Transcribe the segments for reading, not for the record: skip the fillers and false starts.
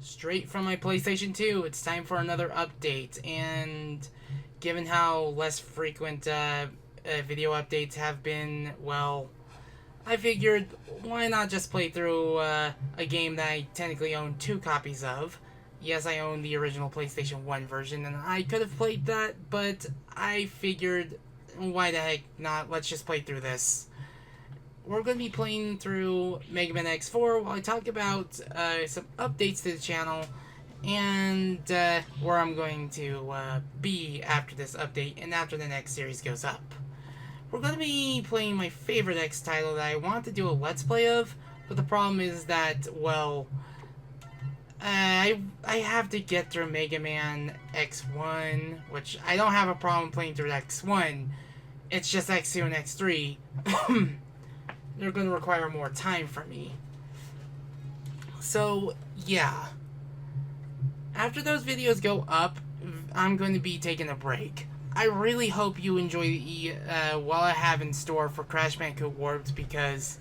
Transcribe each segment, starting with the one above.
Straight from my PlayStation 2, it's time for another update, and given how less frequent video updates have been, well, I figured why not just play through a game that I technically own 2 copies of. Yes, I own the original PlayStation 1 version, and I could have played that, but I figured, why the heck not, let's just play through this. We're going to be playing through Mega Man X4 while I talk about some updates to the channel and where I'm going to be after this update and after the next series goes up. We're going to be playing my favorite X title that I want to do a Let's Play of, but the problem is that, well, I have to get through Mega Man X1, which I don't have a problem playing through X1. It's just X2 and X3. They're going to require more time from me. So, yeah. After those videos go up, I'm going to be taking a break. I really hope you enjoy what I have in store for Crash Bandicoot Warped, because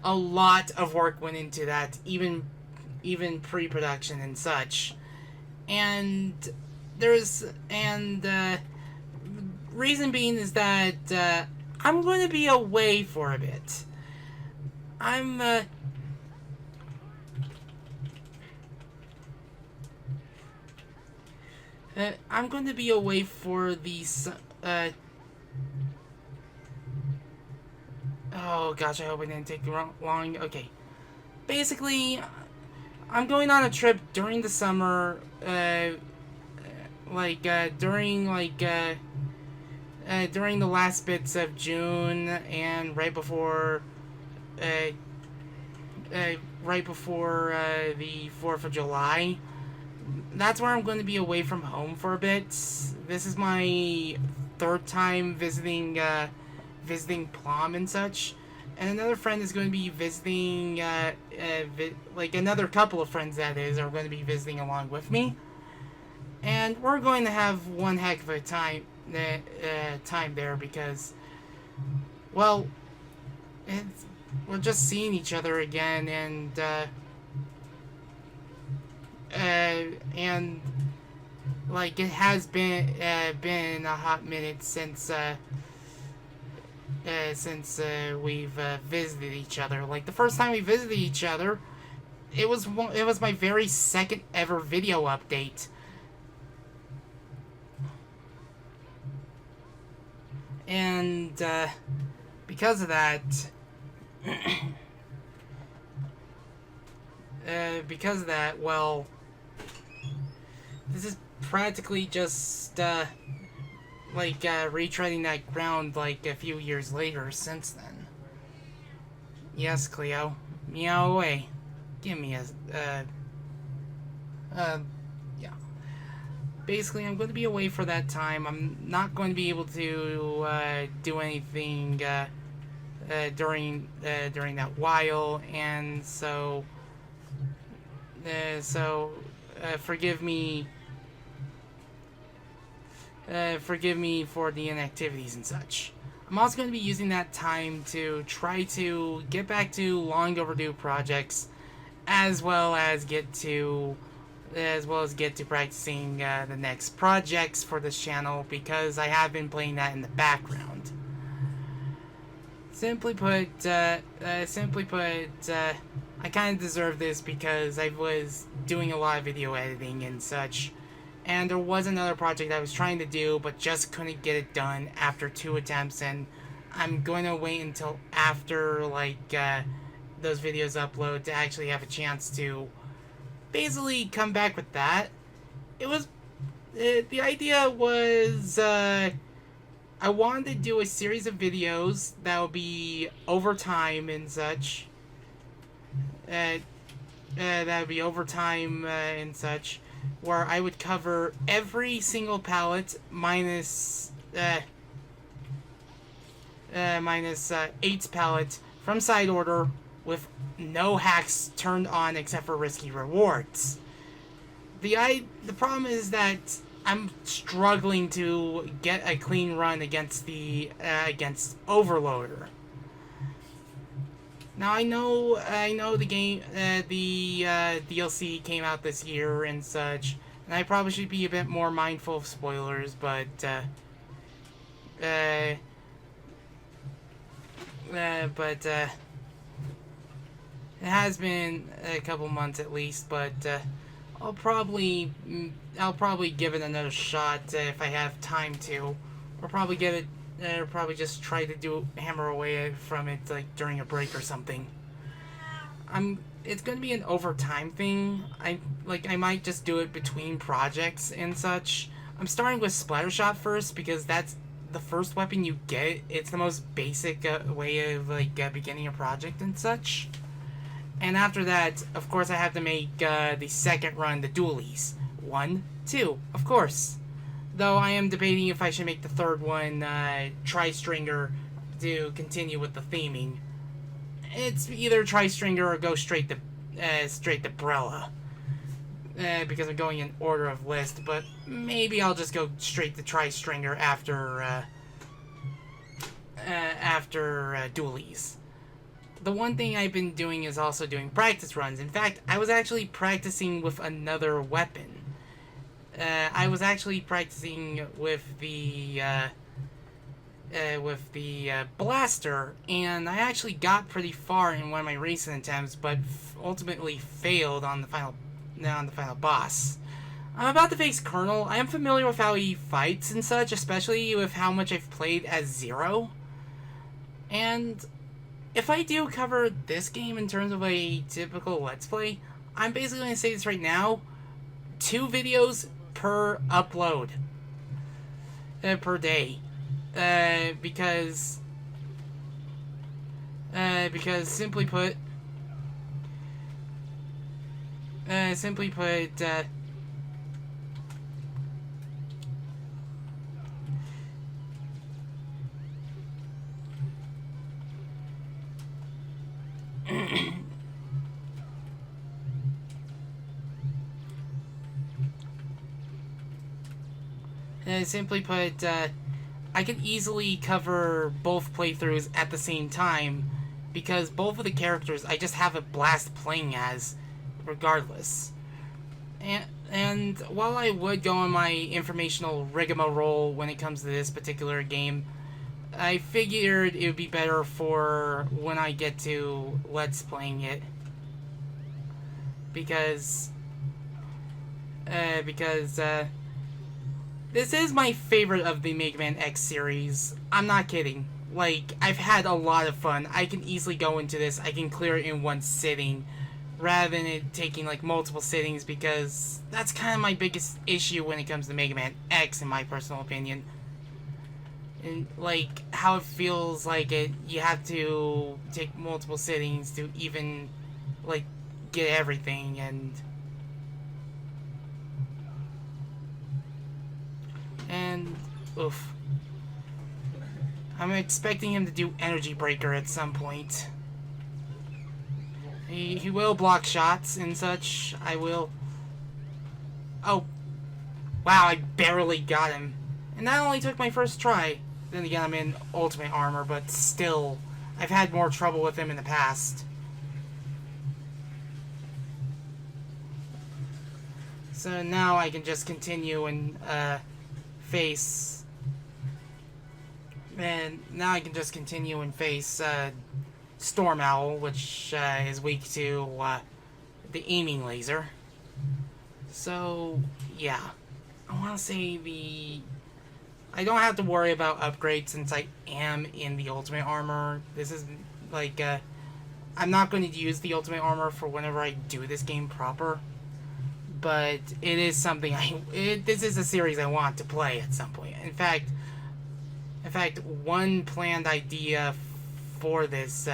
a lot of work went into that, even pre-production and such. And reason being is that I'm going to be away for a bit. I'm going to be away for these. Oh gosh, I hope it didn't take long. Okay, basically, I'm going on a trip during the summer. During the last bits of June and right before the 4th of July. That's where I'm going to be away from home for a bit. This is my 3rd time visiting Plum and such. And another friend is going to be visiting, another couple of friends that is, are going to be visiting along with me. And we're going to have one heck of a time there because, well, we're just seeing each other again, and it has been a hot minute since we've visited each other. Like, the first time we visited each other, it was my very second ever video update. And because of that, well, this is practically just retreading that ground like a few years later since then. Yes, Cleo, meow away. Give me a yeah. Basically, I'm going to be away for that time. I'm not going to be able to do anything during that while, and so forgive me for the inactivities and such. I'm also going to be using that time to try to get back to long overdue projects, as well as get to practicing the next projects for this channel, because I have been playing that in the background. Simply put, I kind of deserve this because I was doing a lot of video editing and such, and there was another project I was trying to do but just couldn't get it done after 2 attempts, and I'm going to wait until after those videos upload to actually have a chance to basically come back with that. The idea was I wanted to do a series of videos that would be over time and such. That would be over time and such, where I would cover every single palette minus 8's palette from side order, with no hacks turned on except for risky rewards. The problem is that I'm struggling to get a clean run against Overloader. Now I know the game, the DLC came out this year and such, and I probably should be a bit more mindful of spoilers, but uh, it has been a couple months at least, but I'll probably give it another shot if I have time to, or probably give it. Or probably just try to hammer away from it like during a break or something. It's gonna be an overtime thing. I might just do it between projects and such. I'm starting with Splattershot first because that's the first weapon you get. It's the most basic way of beginning a project and such. And after that, of course, I have to make the second run, the dualies. 1, 2, of course. Though I am debating if I should make the third one Tri-Stringer to continue with the theming. It's either Tri-Stringer or go straight to Brella. Because I'm going in order of list, but maybe I'll just go straight to Tri-Stringer after dualies. The one thing I've been doing is also doing practice runs. In fact, I was actually practicing with another weapon. I was actually practicing with the blaster, and I actually got pretty far in one of my recent attempts, but ultimately failed on the final boss. I'm about to face Colonel. I am familiar with how he fights and such, especially with how much I've played as Zero. And if I do cover this game in terms of a typical Let's Play, I'm basically going to say this right now: 2 videos per upload per day, because simply put I can easily cover both playthroughs at the same time, because both of the characters I just have a blast playing as, regardless. And while I would go on my informational rigmarole when it comes to this particular game, I figured it would be better for when I get to Let's Playing it, because this is my favorite of the Mega Man X series. I'm not kidding. Like, I've had a lot of fun. I can easily go into this. I can clear it in one sitting, rather than it taking, like, multiple sittings, because that's kind of my biggest issue when it comes to Mega Man X, in my personal opinion. And, like, how it feels like you have to take multiple sittings to even, like, get everything, and oof. I'm expecting him to do Energy Breaker at some point. He will block shots and such. I will. Oh. Wow, I barely got him. And that only took my first try. Then again, I'm in Ultimate Armor, but still, I've had more trouble with him in the past. So now I can just continue and face... And now I can just continue and face Storm Owl, which is weak to the aiming laser. So, yeah. I want to say I don't have to worry about upgrades since I am in the Ultimate Armor. This is, like, I'm not going to use the Ultimate Armor for whenever I do this game proper. But it is something this is a series I want to play at some point. In fact, one planned idea for this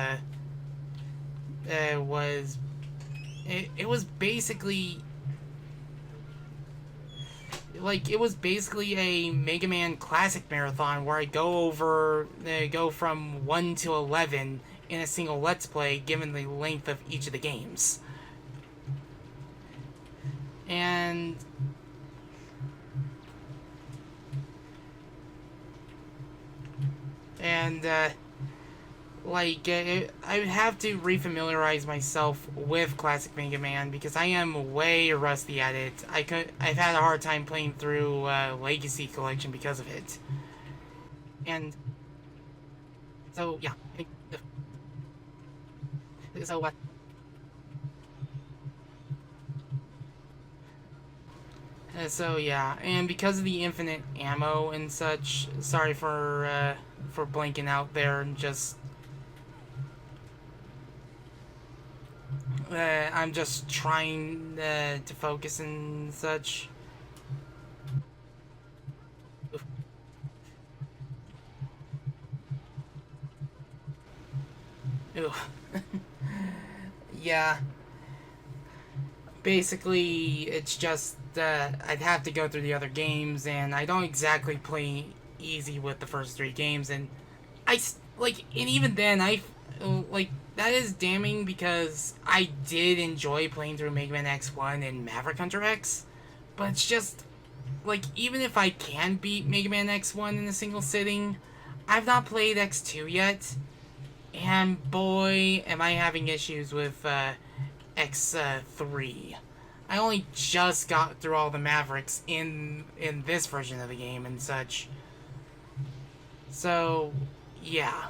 was it was basically a Mega Man Classic Marathon where I go from 1 to 11 in a single Let's Play, given the length of each of the games. And like, I would have to refamiliarize myself with classic Mega Man because I am way rusty at it. I've had a hard time playing through Legacy Collection because of it, and so yeah. So what? So yeah, and because of the infinite ammo and such, sorry for blanking out there and just I'm just trying to focus and such. Oof. Ooh. Yeah. Basically, it's just I'd have to go through the other games, and I don't exactly play easy with the first three games, and and even then, like, that is damning because I did enjoy playing through Mega Man X1 and Maverick Hunter X, but it's just, like, even if I can beat Mega Man X1 in a single sitting, I've not played X2 yet, and boy, am I having issues with X3. I only just got through all the Mavericks in this version of the game and such. So, yeah.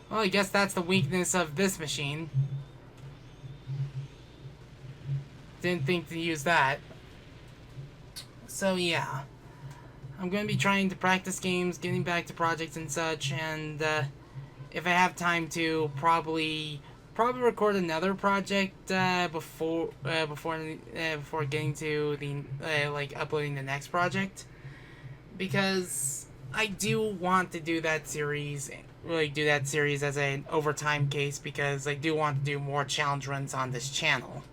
Well, I guess that's the weakness of this machine. Didn't think to use that. So, yeah. I'm going to be trying to practice games, getting back to projects and such, and if I have time to, probably record another project before getting to the like uploading the next project, because I do want to do that series, as an overtime case, because I do want to do more challenge runs on this channel,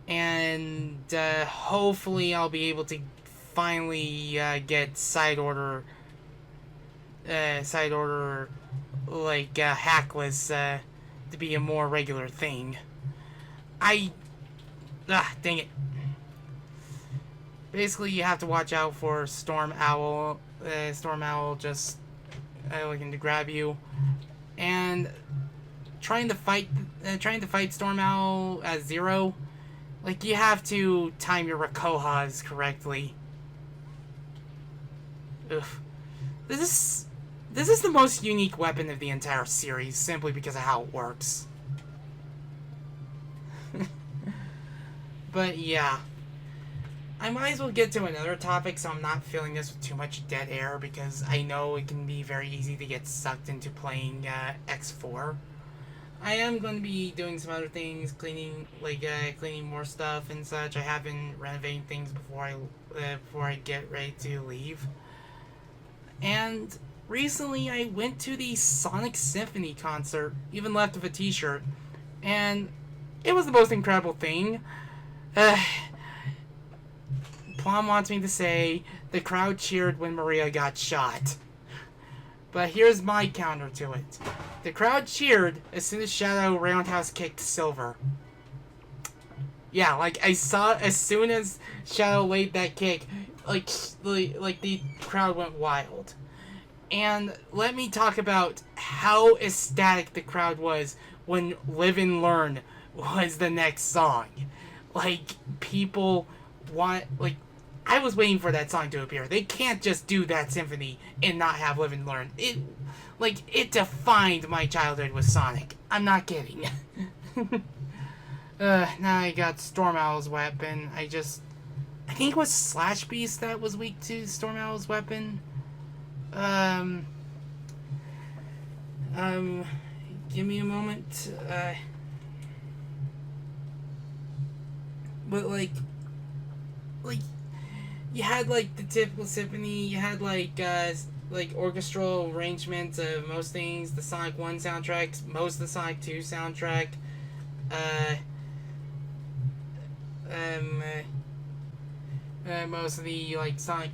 and hopefully I'll be able to finally get side order hackless to be a more regular thing. Dang it. Basically, you have to watch out for Storm Owl. Storm Owl just looking to grab you, and trying to fight Storm Owl at 0. Like, you have to time your Rakohas correctly. Ugh. This is the most unique weapon of the entire series, simply because of how it works. But yeah. I might as well get to another topic so I'm not filling this with too much dead air, because I know it can be very easy to get sucked into playing X4. I am going to be doing some other things, cleaning more stuff and such. I have been renovating things before I get ready to leave. And recently I went to the Sonic Symphony concert, even left with a t-shirt, and it was the most incredible thing. Plum wants me to say the crowd cheered when Maria got shot. But here's my counter to it. The crowd cheered as soon as Shadow roundhouse kicked Silver. Yeah, like, I saw as soon as Shadow laid that kick, like the crowd went wild. And let me talk about how ecstatic the crowd was when Live and Learn was the next song. Like, people I was waiting for that song to appear. They can't just do that symphony and not have Live and Learn. It defined my childhood with Sonic. I'm not kidding. Now I got Storm Owl's weapon. I think it was Slash Beast that was weak to Storm Owl's weapon. Give me a moment. But you had the typical symphony. You had orchestral arrangements of most things. The Sonic 1 soundtrack, most of the Sonic 2 soundtrack. Most of the Sonic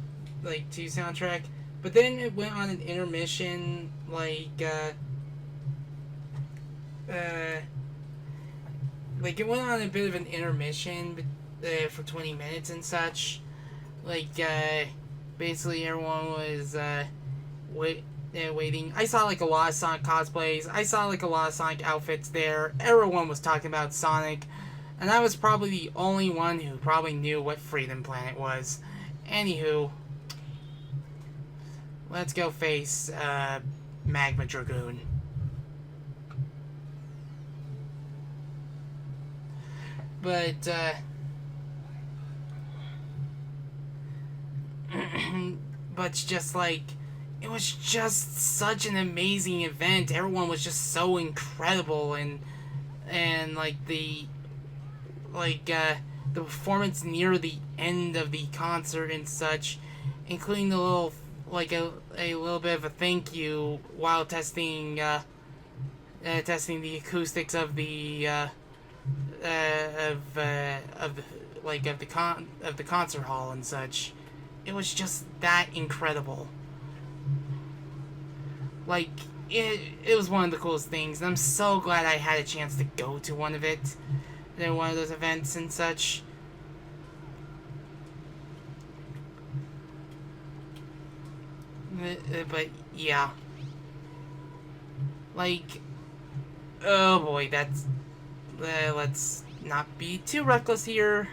2 soundtrack. But then it went on an intermission, it went on a bit of an intermission for 20 minutes and such. Like, basically everyone was, waiting. I saw, like, a lot of Sonic cosplays. I saw, like, a lot of Sonic outfits there. Everyone was talking about Sonic. And I was probably the only one who probably knew what Freedom Planet was. Anywho, let's go face, Magma Dragoon. But, but just like, it was just such an amazing event. Everyone was just so incredible, and like the performance near the end of the concert and such, including the little, like a little bit of a thank you while testing the acoustics of the concert hall and such. It was just that incredible. Like, it was one of the coolest things, and I'm so glad I had a chance to go to one of those events and such. But yeah, like, oh boy, that's let's not be too reckless here.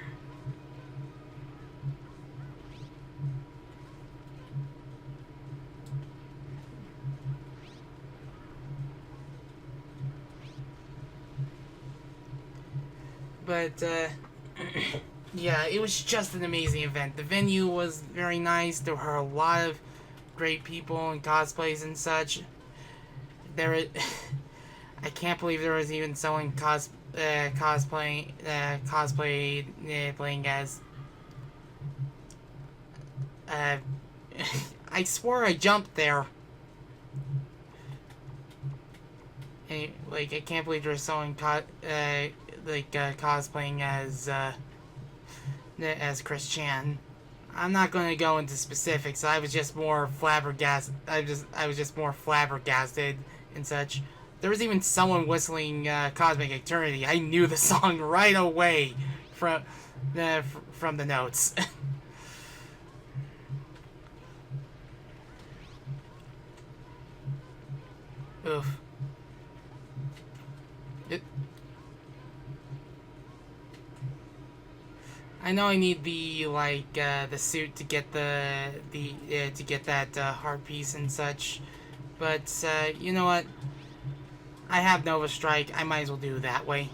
But, yeah, it was just an amazing event. The venue was very nice. There were a lot of great people and cosplays and such. I can't believe there was even someone playing as... I swore I jumped there. And, like, I can't believe there was someone cosplaying as Chris Chan. I'm not going to go into specifics. I was just more flabbergasted. I was just more flabbergasted and such. There was even someone whistling Cosmic Eternity. I knew the song right away from the notes. Oof. I know I need the suit to get to get that heart piece and such, but you know what? I have Nova Strike. I might as well do it that way.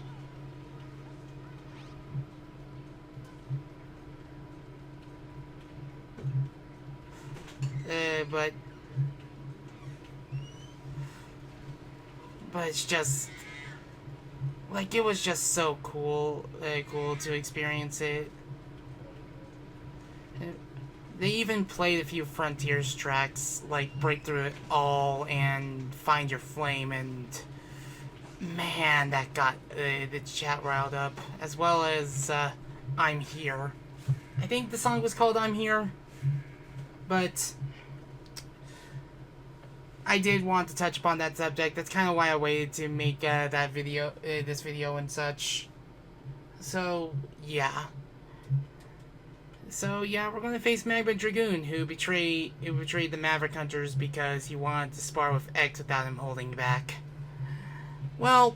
But it's just like, it was just so cool to experience it. They even played a few Frontiers tracks, like Break Through It All and Find Your Flame, and man, that got the chat riled up, as well as I'm Here. I think the song was called I'm Here, but I did want to touch upon that subject. That's kind of why I waited to make this video and such. So yeah, we're gonna face Magma Dragoon, who betrayed the Maverick Hunters because he wanted to spar with X without him holding back. Well,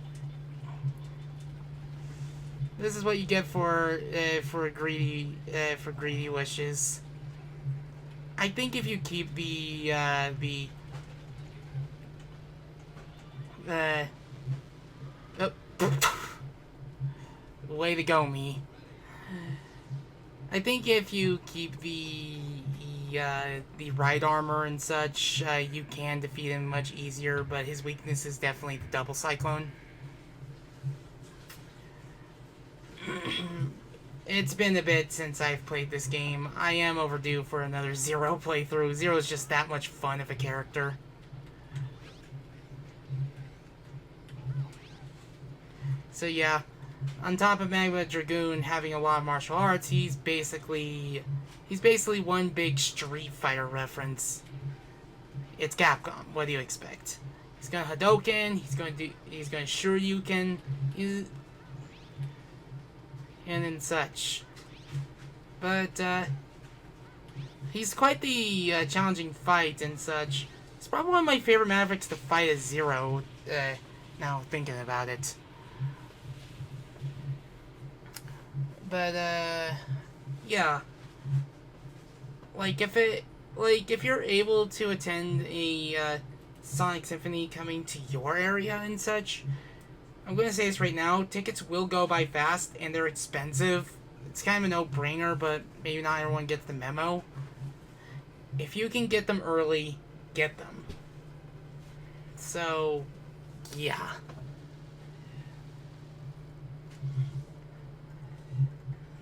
this is what you get for greedy wishes. I think if you keep way to go, me. I think if you keep the right armor and such, you can defeat him much easier, but his weakness is definitely the double cyclone. It's been a bit since I've played this game. I am overdue for another Zero playthrough. Zero's just that much fun of a character. So yeah, on top of Magma Dragoon having a lot of martial arts, he's basically one big Street Fighter reference. It's Capcom. What do you expect? He's gonna Hadouken. He's gonna Shoryuken. And then such. But, he's quite the challenging fight and such. It's probably one of my favorite Mavericks to fight as Zero, now thinking about it. But, yeah. Like, if you're able to attend a, Sonic Symphony coming to your area and such, I'm gonna say this right now, tickets will go by fast, and they're expensive. It's kind of a no-brainer, but maybe not everyone gets the memo. If you can get them early, get them. So, yeah.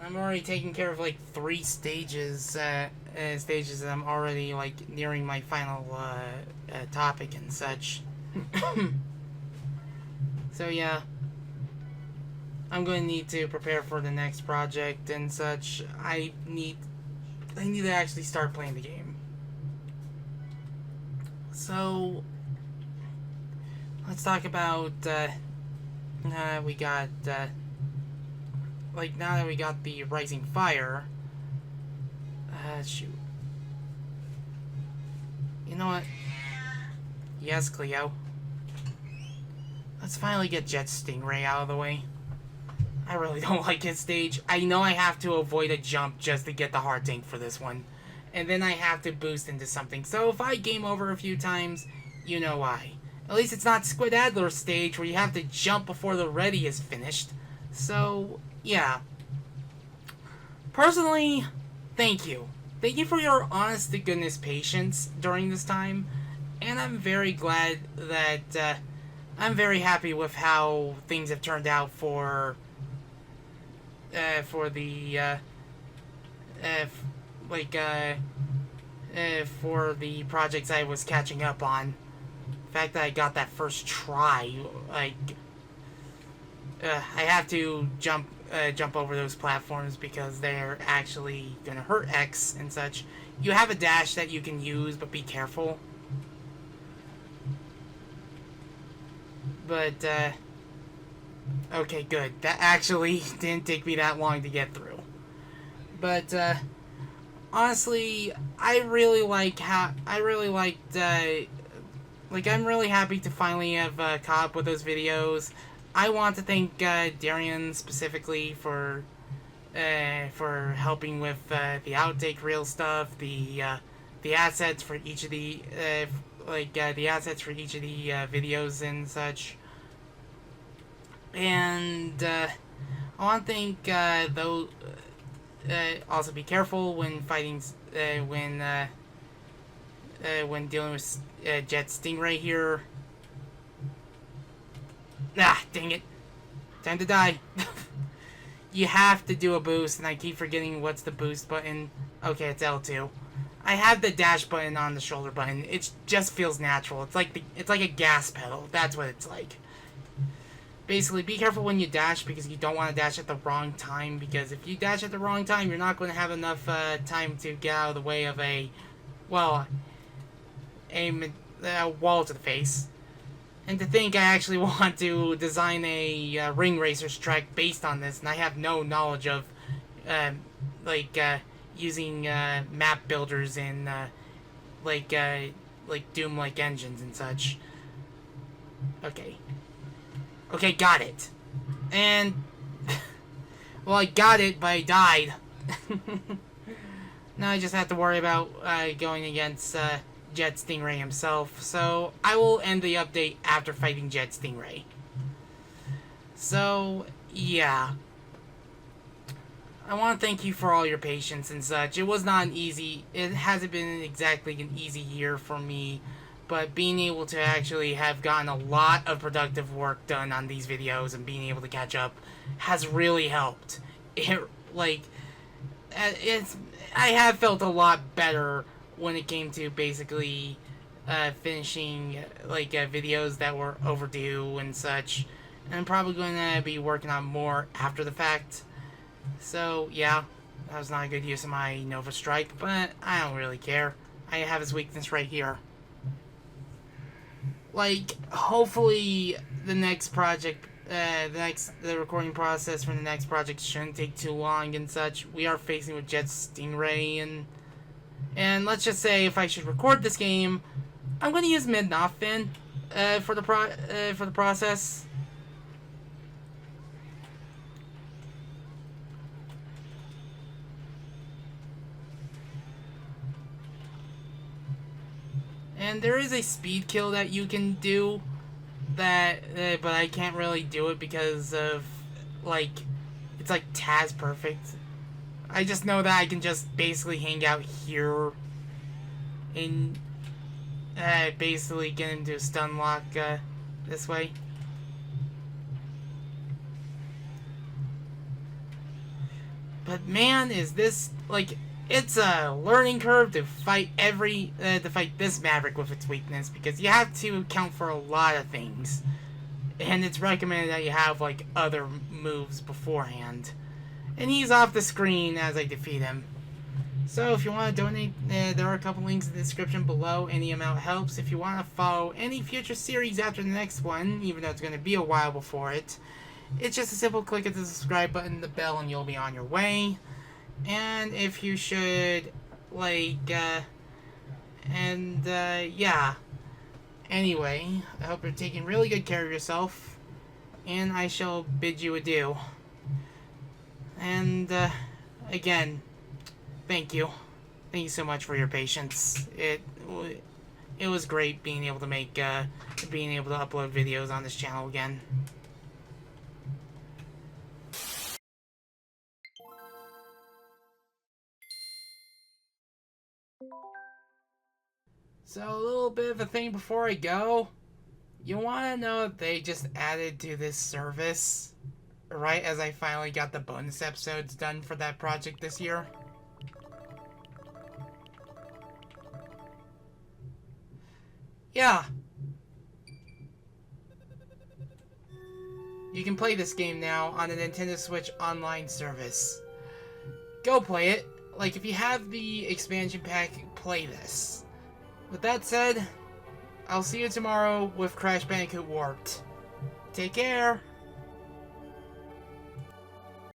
I'm already taking care of, like, 3 stages, and I'm already, like, nearing my final, topic and such. So, yeah. I'm going to need to prepare for the next project and such. I need to actually start playing the game. So, let's talk about, we got, like, now that we got the Rising Fire, shoot. You know what? Yes, Cleo. Let's finally get Jet Stingray out of the way. I really don't like his stage. I know I have to avoid a jump just to get the Heart Tank for this one. And then I have to boost into something. So if I game over a few times, you know why. At least it's not Squid Adler's stage where you have to jump before the ready is finished. So, yeah. Personally, thank you. Thank you for your honest-to-goodness patience during this time. And I'm very glad that, I'm very happy with how things have turned out for the, for the projects I was catching up on. The fact that I got that first try, like, I have to jump over those platforms because they're actually gonna hurt X and such. You have a dash that you can use, but be careful. But, okay, good. That actually didn't take me that long to get through. But, honestly, I'm really happy to finally have, caught up with those videos. I want to thank, Darian specifically for helping with, the outtake reel stuff, the assets for each of the, videos and such. And, I want to thank, also be careful when fighting, when dealing with, Jet Stingray here. Ah, dang it. Time to die. You have to do a boost, and I keep forgetting what's the boost button. Okay, it's L2. I have the dash button on the shoulder button. It just feels natural. It's like a gas pedal. That's what it's like. Basically, be careful when you dash because you don't want to dash at the wrong time. Because if you dash at the wrong time, you're not going to have enough time to get out of the way of a wall to the face. And to think I actually want to design a ring racer's track based on this, and I have no knowledge of using map builders in Doom-like engines and such. Okay, got it. And well, I got it, but I died. Now I just have to worry about going against Jet Stingray himself. So I will end the update after fighting Jet Stingray. So yeah. I want to thank you for all your patience and such. It was not it hasn't been exactly an easy year for me, but being able to actually have gotten a lot of productive work done on these videos and being able to catch up has really helped. I have felt a lot better when it came to basically finishing videos that were overdue and such. And I'm probably going to be working on more after the fact. So, yeah, that was not a good use of my Nova Strike, but I don't really care. I have his weakness right here. Hopefully the next project the recording process for the next project shouldn't take too long and such. We are facing with Jet Stingray and let's just say if I should record this game, I'm going to use Mid-Nothin for the process. And there is a speed kill that you can do, but I can't really do it because of, like, it's like Taz perfect. I just know that I can just basically hang out here and basically get him to a stun lock this way. But man, is this, like, it's a learning curve to fight this Maverick with its weakness, because you have to account for a lot of things. And it's recommended that you have, like, other moves beforehand. And he's off the screen as I defeat him. So if you want to donate, there are a couple links in the description below. Any amount helps. If you want to follow any future series after the next one, even though it's going to be a while before it, it's just a simple click of the subscribe button and the bell and you'll be on your way. And if you should, like, yeah. Anyway, I hope you're taking really good care of yourself. And I shall bid you adieu. And, again, thank you. Thank you so much for your patience. It was great being able to upload videos on this channel again. So, a little bit of a thing before I go. You want to know if they just added to this service right as I finally got the bonus episodes done for that project this year? Yeah. You can play this game now on the Nintendo Switch online service. Go play it. Like, if you have the expansion pack, play this. With that said, I'll see you tomorrow with Crash Bandicoot Warped. Take care!